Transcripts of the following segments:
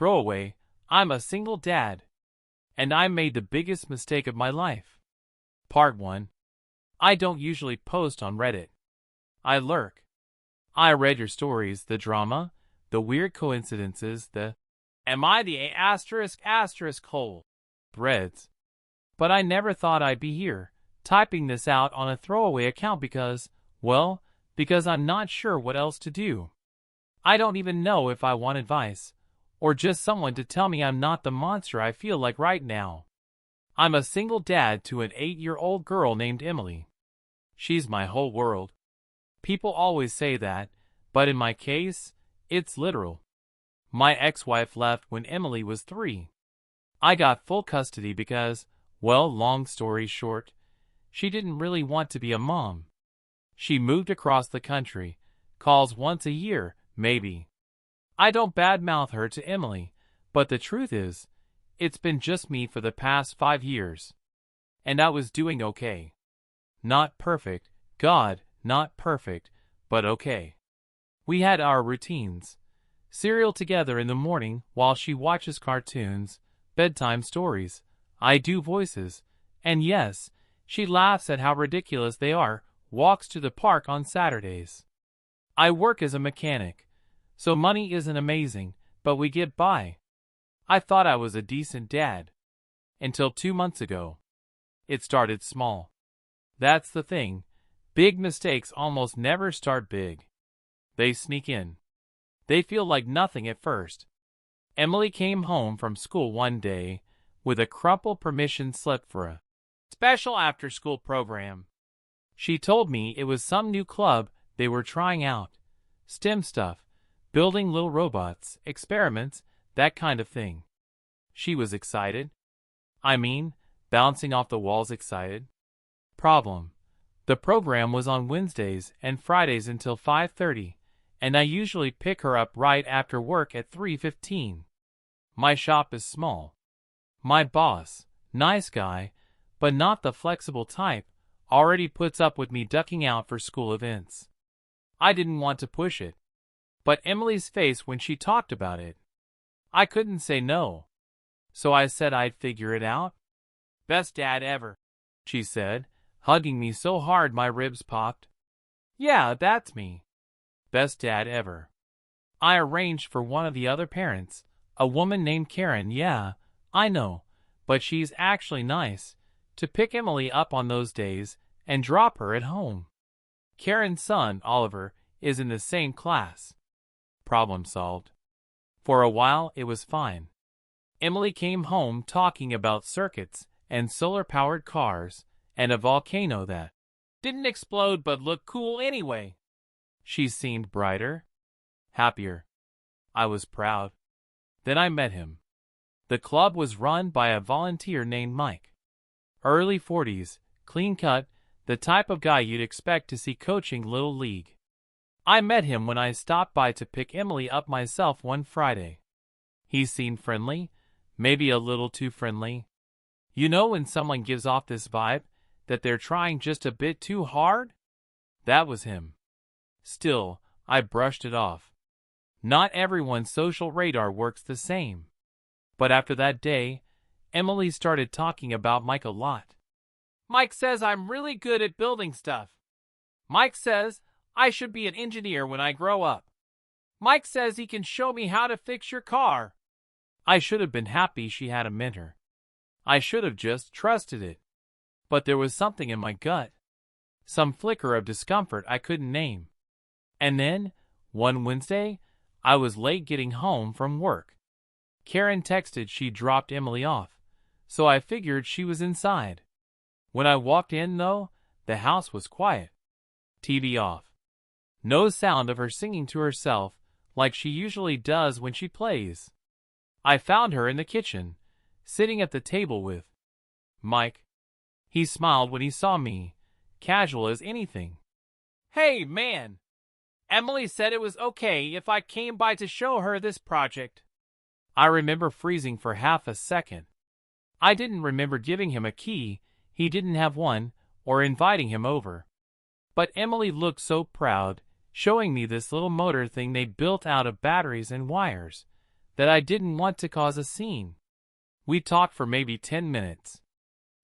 Throwaway, I'm a single dad. And I made the biggest mistake of my life. Part 1. I don't usually post on Reddit. I lurk. I read your stories, the drama, the weird coincidences, the am I the *** hole threads. But I never thought I'd be here, typing this out on a throwaway account because I'm not sure what else to do. I don't even know if I want advice, or just someone to tell me I'm not the monster I feel like right now. I'm a single dad to an 8-year-old girl named Emily. She's my whole world. People always say that, but in my case, it's literal. My ex-wife left when Emily was 3. I got full custody because, long story short, she didn't really want to be a mom. She moved across the country, calls once a year, maybe. I don't badmouth her to Emily, but the truth is, it's been just me for the past 5 years. And I was doing okay. Not perfect, God, not perfect, but okay. We had our routines. Cereal together in the morning while she watches cartoons, bedtime stories. I do voices. And yes, she laughs at how ridiculous they are, walks to the park on Saturdays. I work as a mechanic, so money isn't amazing, but we get by. I thought I was a decent dad. Until 2 months ago. It started small. That's the thing. Big mistakes almost never start big. They sneak in. They feel like nothing at first. Emily came home from school one day with a crumpled permission slip for a special after-school program. She told me it was some new club they were trying out. STEM stuff, building little robots, experiments, that kind of thing. She was excited. I mean, bouncing off the walls excited. Problem. The program was on Wednesdays and Fridays until 5:30, and I usually pick her up right after work at 3:15. My shop is small. My boss, nice guy, but not the flexible type, already puts up with me ducking out for school events. I didn't want to push it. But Emily's face when she talked about it. I couldn't say no. So I said I'd figure it out. Best dad ever, she said, hugging me so hard my ribs popped. Yeah, that's me. Best dad ever. I arranged for one of the other parents, a woman named Karen, yeah, I know, but she's actually nice, to pick Emily up on those days and drop her at home. Karen's son, Oliver, is in the same class. Problem solved. For a while it was fine. Emily came home talking about circuits and solar-powered cars and a volcano that didn't explode but looked cool anyway. She seemed brighter, happier. I was proud. Then I met him. The club was run by a volunteer named Mike. Early 40s, clean-cut, the type of guy you'd expect to see coaching Little League. I met him when I stopped by to pick Emily up myself one Friday. He seemed friendly, maybe a little too friendly. You know when someone gives off this vibe, that they're trying just a bit too hard? That was him. Still, I brushed it off. Not everyone's social radar works the same. But after that day, Emily started talking about Mike a lot. Mike says I'm really good at building stuff. Mike says I should be an engineer when I grow up. Mike says he can show me how to fix your car. I should have been happy she had a mentor. I should have just trusted it. But there was something in my gut. Some flicker of discomfort I couldn't name. And then, one Wednesday, I was late getting home from work. Karen texted she dropped Emily off, so I figured she was inside. When I walked in, though, the house was quiet. TV off. No sound of her singing to herself like she usually does when she plays. I found her in the kitchen, sitting at the table with Mike. He smiled when he saw me, casual as anything. Hey, man! Emily said it was okay if I came by to show her this project. I remember freezing for half a second. I didn't remember giving him a key, he didn't have one, or inviting him over. But Emily looked so proud, showing me this little motor thing they built out of batteries and wires, that I didn't want to cause a scene. We talked for maybe 10 minutes.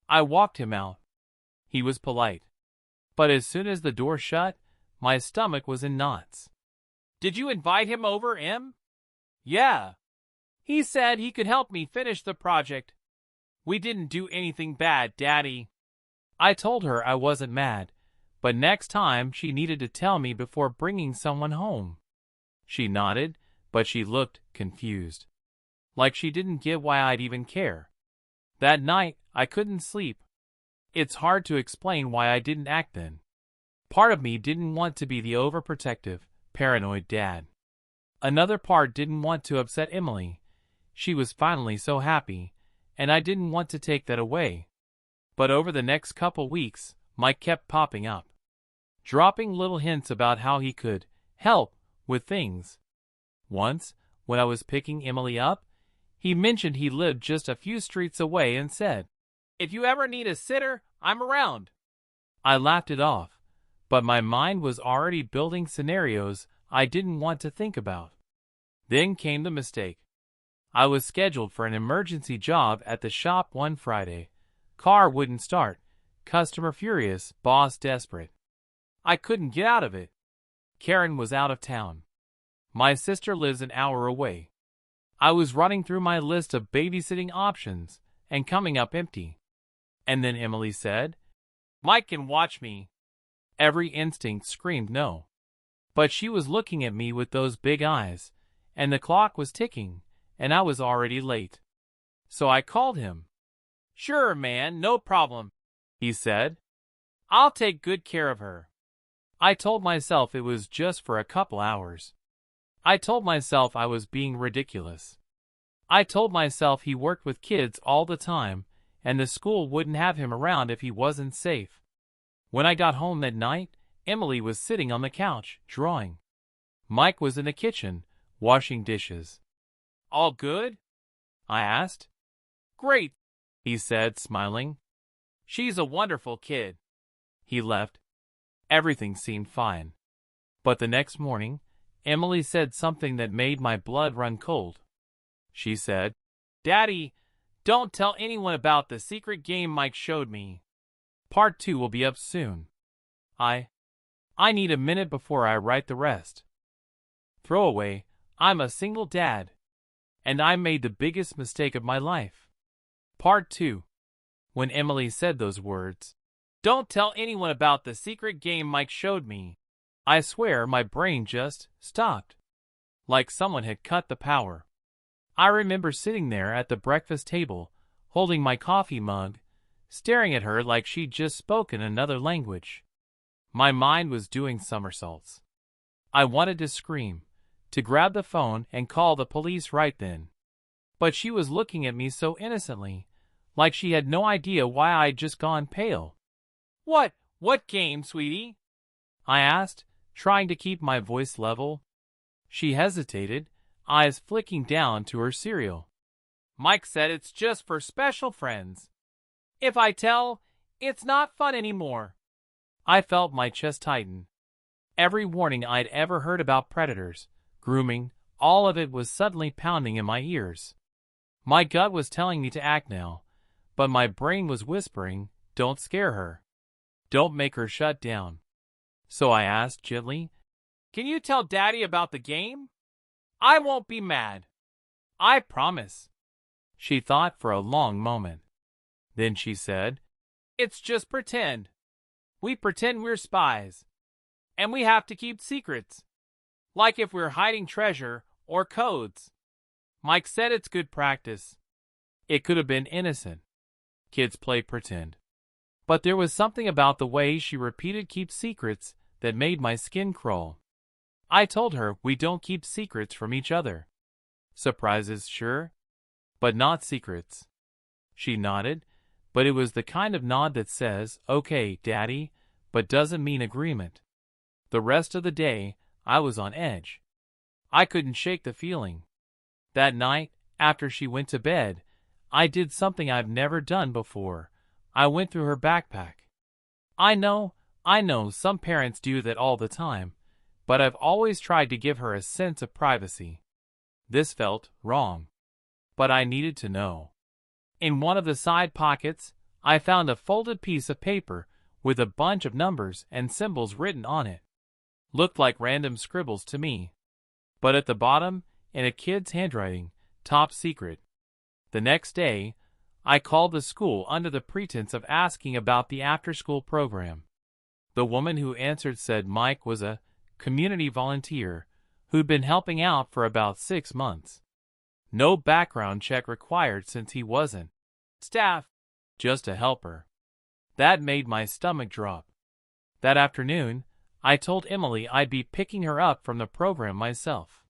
I walked him out. He was polite. But as soon as the door shut, my stomach was in knots. "Did you invite him over, Em?" "Yeah. He said he could help me finish the project." "We didn't do anything bad, Daddy." I told her I wasn't mad, but next time she needed to tell me before bringing someone home. She nodded, but she looked confused. Like she didn't get why I'd even care. That night, I couldn't sleep. It's hard to explain why I didn't act then. Part of me didn't want to be the overprotective, paranoid dad. Another part didn't want to upset Emily. She was finally so happy, and I didn't want to take that away. But over the next couple weeks, Mike kept popping up, dropping little hints about how he could help with things. Once, when I was picking Emily up, he mentioned he lived just a few streets away and said, "If you ever need a sitter, I'm around." I laughed it off, but my mind was already building scenarios I didn't want to think about. Then came the mistake. I was scheduled for an emergency job at the shop one Friday. Car wouldn't start. Customer furious, boss desperate. I couldn't get out of it. Karen was out of town. My sister lives an hour away. I was running through my list of babysitting options and coming up empty. And then Emily said, "Mike can watch me." Every instinct screamed no. But she was looking at me with those big eyes, and the clock was ticking, and I was already late. So I called him. "Sure, man, no problem," he said. "I'll take good care of her." I told myself it was just for a couple hours. I told myself I was being ridiculous. I told myself he worked with kids all the time, and the school wouldn't have him around if he wasn't safe. When I got home that night, Emily was sitting on the couch, drawing. Mike was in the kitchen, washing dishes. "All good?" I asked. "Great," he said, smiling. "She's a wonderful kid." He left. Everything seemed fine. But the next morning, Emily said something that made my blood run cold. She said, "Daddy, don't tell anyone about the secret game Mike showed me. Part 2 will be up soon. I need a minute before I write the rest." Throwaway, I'm a single dad. And I made the biggest mistake of my life. Part 2. When Emily said those words, "Don't tell anyone about the secret game Mike showed me," I swear my brain just stopped. Like someone had cut the power. I remember sitting there at the breakfast table, holding my coffee mug, staring at her like she'd just spoken another language. My mind was doing somersaults. I wanted to scream, to grab the phone and call the police right then. But she was looking at me so innocently, like she had no idea why I'd just gone pale. What game, sweetie?" I asked, trying to keep my voice level. She hesitated, eyes flicking down to her cereal. "Mike said it's just for special friends. If I tell, it's not fun anymore." I felt my chest tighten. Every warning I'd ever heard about predators, grooming, all of it was suddenly pounding in my ears. My gut was telling me to act now, but my brain was whispering, "Don't scare her. Don't make her shut down." So I asked gently, "Can you tell Daddy about the game? I won't be mad. I promise." She thought for a long moment. Then she said, "It's just pretend. We pretend we're spies. And we have to keep secrets. Like if we're hiding treasure or codes. Mike said it's good practice." It could have been innocent. Kids play pretend. But there was something about the way she repeated keep secrets that made my skin crawl. I told her we don't keep secrets from each other. Surprises, sure, but not secrets. She nodded, but it was the kind of nod that says, "Okay, Daddy," but doesn't mean agreement. The rest of the day, I was on edge. I couldn't shake the feeling. That night, after she went to bed, I did something I've never done before. I went through her backpack. I know some parents do that all the time, but I've always tried to give her a sense of privacy. This felt wrong, but I needed to know. In one of the side pockets, I found a folded piece of paper with a bunch of numbers and symbols written on it. Looked like random scribbles to me. But at the bottom, in a kid's handwriting, top secret. The next day, I called the school under the pretense of asking about the after-school program. The woman who answered said Mike was a community volunteer who'd been helping out for about 6 months. No background check required since he wasn't staff, just a helper. That made my stomach drop. That afternoon, I told Emily I'd be picking her up from the program myself.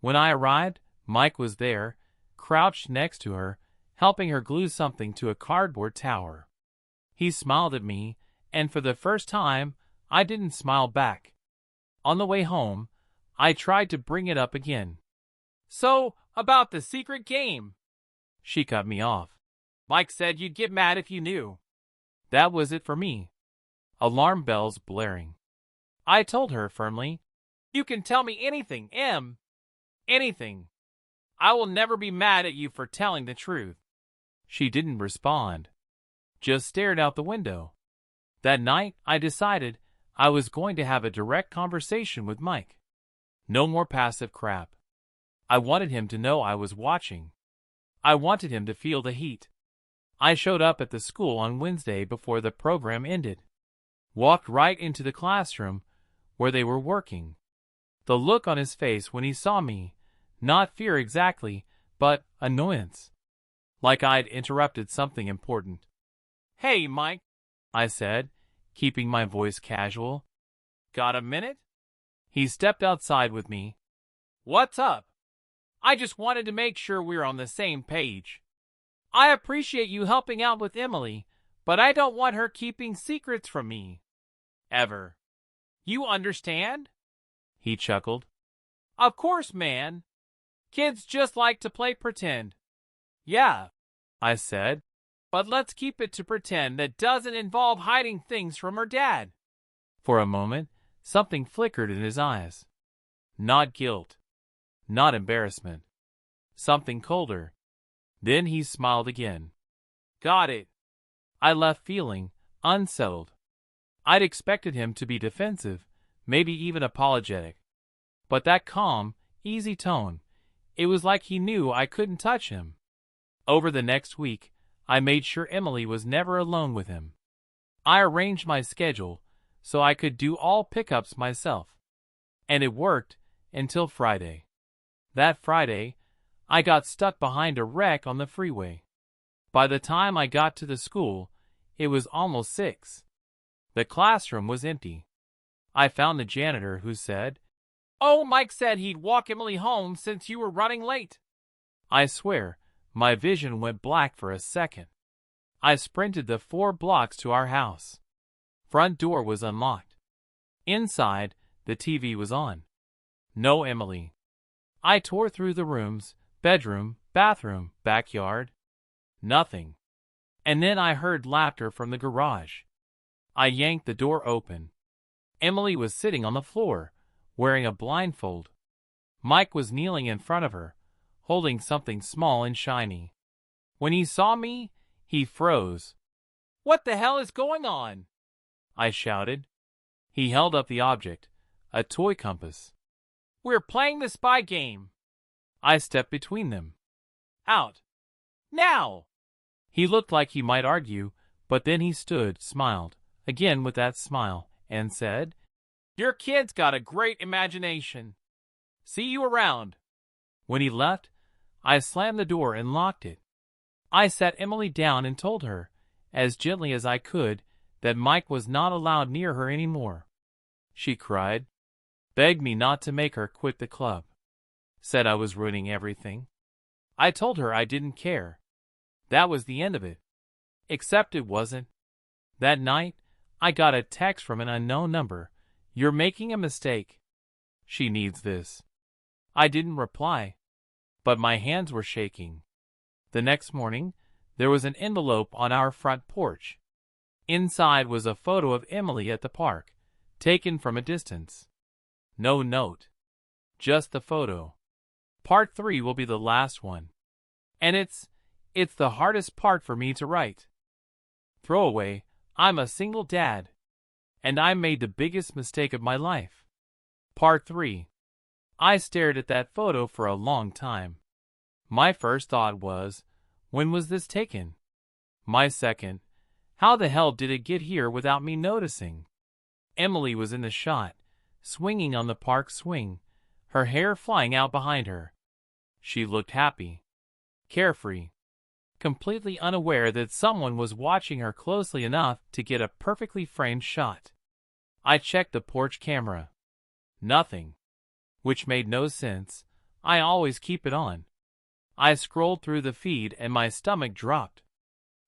When I arrived, Mike was there, crouched next to her, helping her glue something to a cardboard tower. He smiled at me, and for the first time, I didn't smile back. On the way home, I tried to bring it up again. "So, about the secret game." She cut me off. "Mike said you'd get mad if you knew." That was it for me. Alarm bells blaring. I told her firmly, "You can tell me anything, Em. Anything. I will never be mad at you for telling the truth." She didn't respond, just stared out the window. That night, I decided I was going to have a direct conversation with Mike. No more passive crap. I wanted him to know I was watching. I wanted him to feel the heat. I showed up at the school on Wednesday before the program ended. Walked right into the classroom where they were working. The look on his face when he saw me, not fear exactly, but annoyance. Like I'd interrupted something important. "Hey, Mike," I said, keeping my voice casual. "Got a minute?" He stepped outside with me. "What's up?" "I just wanted to make sure we're on the same page. I appreciate you helping out with Emily, but I don't want her keeping secrets from me. Ever. You understand?" He chuckled. "Of course, man. Kids just like to play pretend." "Yeah," I said, "but let's keep it to pretend that doesn't involve hiding things from her dad." For a moment, something flickered in his eyes. Not guilt. Not embarrassment. Something colder. Then he smiled again. "Got it." I left feeling unsettled. I'd expected him to be defensive, maybe even apologetic. But that calm, easy tone, it was like he knew I couldn't touch him. Over the next week, I made sure Emily was never alone with him. I arranged my schedule so I could do all pickups myself. And it worked until Friday. That Friday, I got stuck behind a wreck on the freeway. By the time I got to the school, it was almost 6. The classroom was empty. I found the janitor who said, "Oh, Mike said he'd walk Emily home since you were running late." I swear, my vision went black for a second. I sprinted the 4 blocks to our house. Front door was unlocked. Inside, the TV was on. No Emily. I tore through the rooms, bedroom, bathroom, backyard. Nothing. And then I heard laughter from the garage. I yanked the door open. Emily was sitting on the floor, wearing a blindfold. Mike was kneeling in front of her, holding something small and shiny. When he saw me, he froze. "What the hell is going on?" I shouted. He held up the object, a toy compass. "We're playing the spy game." I stepped between them. "Out. Now!" He looked like he might argue, but then he stood, smiled, again with that smile, and said, "Your kid's got a great imagination. See you around." When he left, I slammed the door and locked it. I sat Emily down and told her, as gently as I could, that Mike was not allowed near her anymore. She cried, begged me not to make her quit the club, said I was ruining everything. I told her I didn't care. That was the end of it. Except it wasn't. That night, I got a text from an unknown number. "You're making a mistake. She needs this." I didn't reply, but my hands were shaking. The next morning, there was an envelope on our front porch. Inside was a photo of Emily at the park, taken from a distance. No note. Just the photo. Part 3 will be the last one. And it's the hardest part for me to write. Throwaway, I'm a single dad. And I made the biggest mistake of my life. Part 3. I stared at that photo for a long time. My first thought was, when was this taken? My second, how the hell did it get here without me noticing? Emily was in the shot, swinging on the park swing, her hair flying out behind her. She looked happy, carefree, completely unaware that someone was watching her closely enough to get a perfectly framed shot. I checked the porch camera. Nothing. Which made no sense. I always keep it on. I scrolled through the feed and my stomach dropped.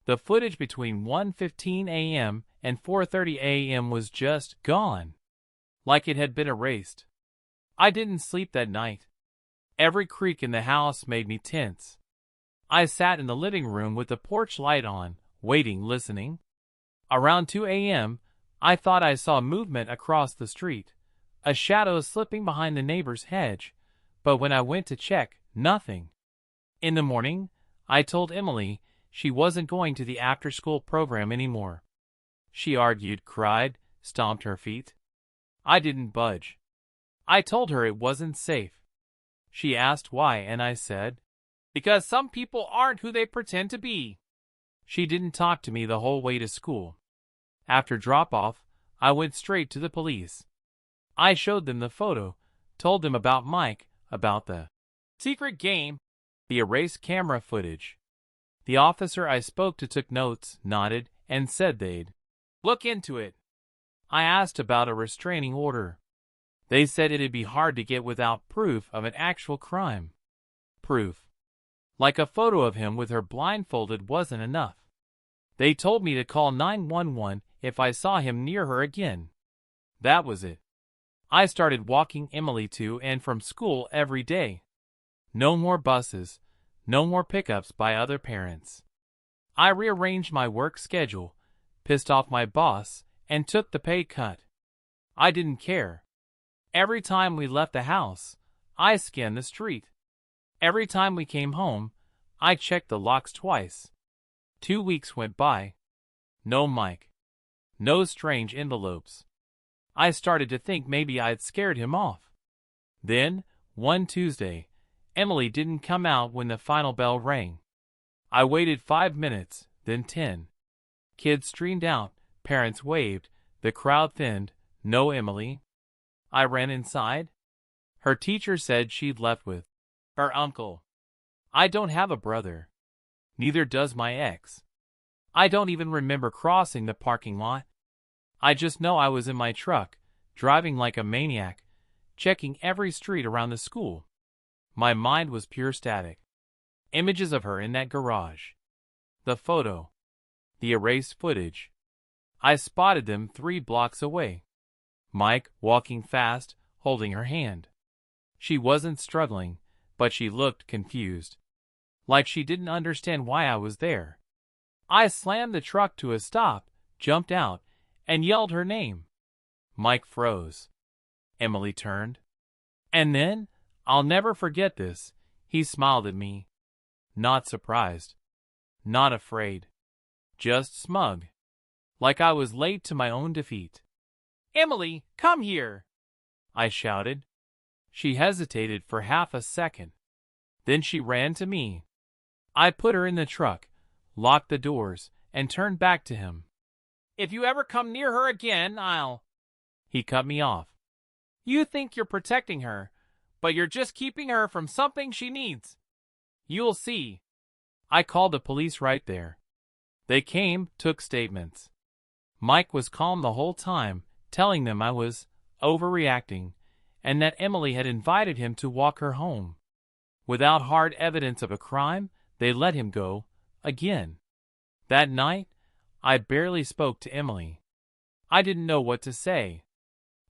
The footage between 1:15 a.m. and 4:30 a.m. was just gone. Like it had been erased. I didn't sleep that night. Every creak in the house made me tense. I sat in the living room with the porch light on, waiting, listening. Around 2 a.m., I thought I saw movement across the street, a shadow slipping behind the neighbor's hedge, but when I went to check, nothing. In the morning, I told Emily she wasn't going to the after-school program anymore. She argued, cried, stomped her feet. I didn't budge. I told her it wasn't safe. She asked why, and I said, because some people aren't who they pretend to be. She didn't talk to me the whole way to school. After drop-off, I went straight to the police. I showed them the photo, told them about Mike, about the secret game, the erased camera footage. The officer I spoke to took notes, nodded, and said they'd look into it. I asked about a restraining order. They said it'd be hard to get without proof of an actual crime. Proof. Like a photo of him with her blindfolded wasn't enough. They told me to call 911 if I saw him near her again. That was it. I started walking Emily to and from school every day. No more buses, no more pickups by other parents. I rearranged my work schedule, pissed off my boss, and took the pay cut. I didn't care. Every time we left the house, I scanned the street. Every time we came home, I checked the locks twice. 2 weeks went by. No Mike. No strange envelopes. I started to think maybe I'd scared him off. Then, one Tuesday, Emily didn't come out when the final bell rang. I waited 5 minutes, then 10. Kids streamed out, parents waved, the crowd thinned. No Emily. I ran inside. Her teacher said she'd left with her uncle. I don't have a brother. Neither does my ex. I don't even remember crossing the parking lot. I just know I was in my truck, driving like a maniac, checking every street around the school. My mind was pure static. Images of her in that garage. The photo. The erased footage. I spotted them 3 blocks away. Mike, walking fast, holding her hand. She wasn't struggling, but she looked confused. Like she didn't understand why I was there. I slammed the truck to a stop, jumped out, and yelled her name. Mike froze. Emily turned. And then, I'll never forget this, he smiled at me. Not surprised. Not afraid. Just smug. Like I was late to my own defeat. Emily, come here! I shouted. She hesitated for half a second. Then she ran to me. I put her in the truck, locked the doors, and turned back to him. If you ever come near her again, I'll... He cut me off. You think you're protecting her, but you're just keeping her from something she needs. You'll see. I called the police right there. They came, took statements. Mike was calm the whole time, telling them I was overreacting, and that Emily had invited him to walk her home. Without hard evidence of a crime, they let him go, again. That night, I barely spoke to Emily. I didn't know what to say.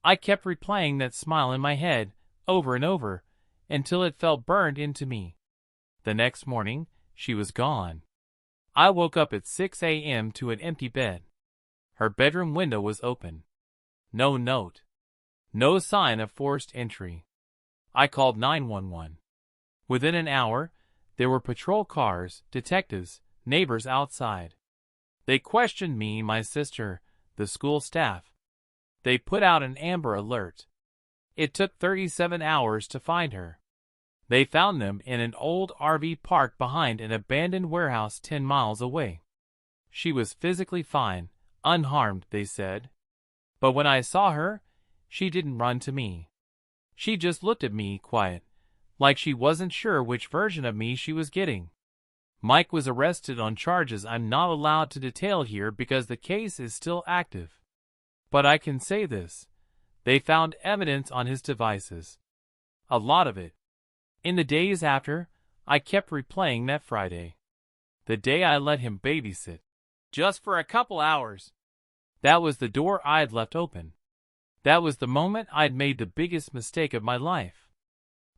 I kept replaying that smile in my head, over and over, until it felt burned into me. The next morning, she was gone. I woke up at 6 a.m. to an empty bed. Her bedroom window was open. No note. No sign of forced entry. I called 911. Within an hour, there were patrol cars, detectives, neighbors outside. They questioned me, my sister, the school staff. They put out an Amber Alert. It took 37 hours to find her. They found them in an old RV park behind an abandoned warehouse 10 miles away. She was physically fine, unharmed, they said. But when I saw her, she didn't run to me. She just looked at me, quiet, like she wasn't sure which version of me she was getting. Mike was arrested on charges I'm not allowed to detail here because the case is still active. But I can say this. They found evidence on his devices. A lot of it. In the days after, I kept replaying that Friday. The day I let him babysit. Just for a couple hours. That was the door I'd left open. That was the moment I'd made the biggest mistake of my life.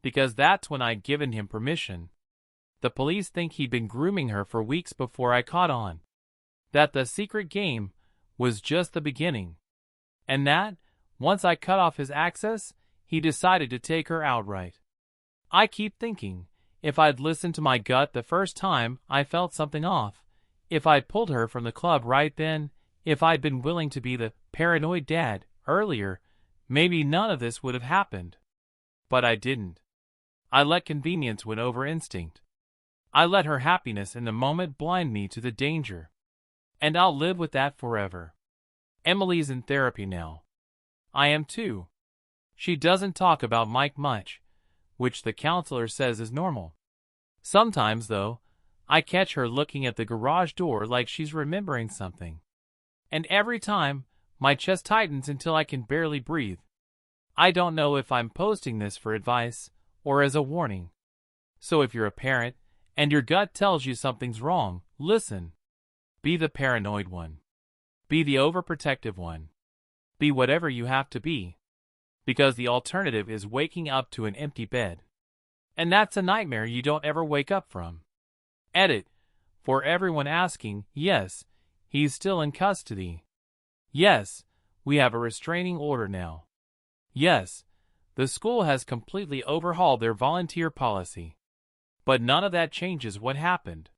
Because that's when I'd given him permission. The police think he'd been grooming her for weeks before I caught on. That the secret game was just the beginning. And that, once I cut off his access, he decided to take her outright. I keep thinking, if I'd listened to my gut the first time I felt something off, if I'd pulled her from the club right then, if I'd been willing to be the paranoid dad earlier, maybe none of this would have happened. But I didn't. I let convenience win over instinct. I let her happiness in the moment blind me to the danger. And I'll live with that forever. Emily's in therapy now. I am too. She doesn't talk about Mike much, which the counselor says is normal. Sometimes, though, I catch her looking at the garage door like she's remembering something. And every time, my chest tightens until I can barely breathe. I don't know if I'm posting this for advice or as a warning. So if you're a parent and your gut tells you something's wrong, listen. Be the paranoid one. Be the overprotective one. Be whatever you have to be. Because the alternative is waking up to an empty bed. And that's a nightmare you don't ever wake up from. Edit. For everyone asking, yes, he's still in custody. Yes, we have a restraining order now. Yes, the school has completely overhauled their volunteer policy. But none of that changes what happened.